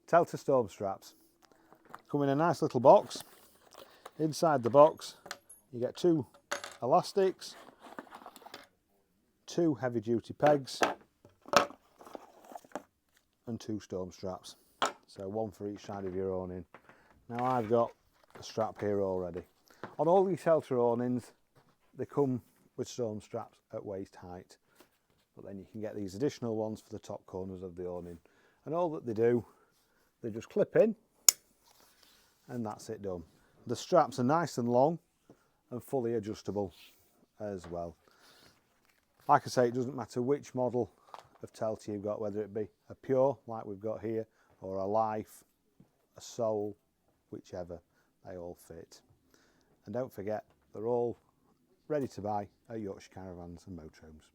Telta Storm Straps. Come in a nice little box. Inside the box you get 2 elastics, 2 heavy duty pegs and 2 storm straps. So 1 for each side of your awning. Now I've got a strap here already. On all these shelter awnings they come with storm straps at waist height, but then you can get these additional ones for the top corners of the awning, and all that they do, they just clip in and that's it done. The straps are nice and long and fully adjustable as well. Like I say, it doesn't matter which model of Telta you've got, whether it be a pure like we've got here or a life, a soul, whichever, they all fit. And don't forget, they're all ready to buy at Yorkshire Caravans and Motorhomes.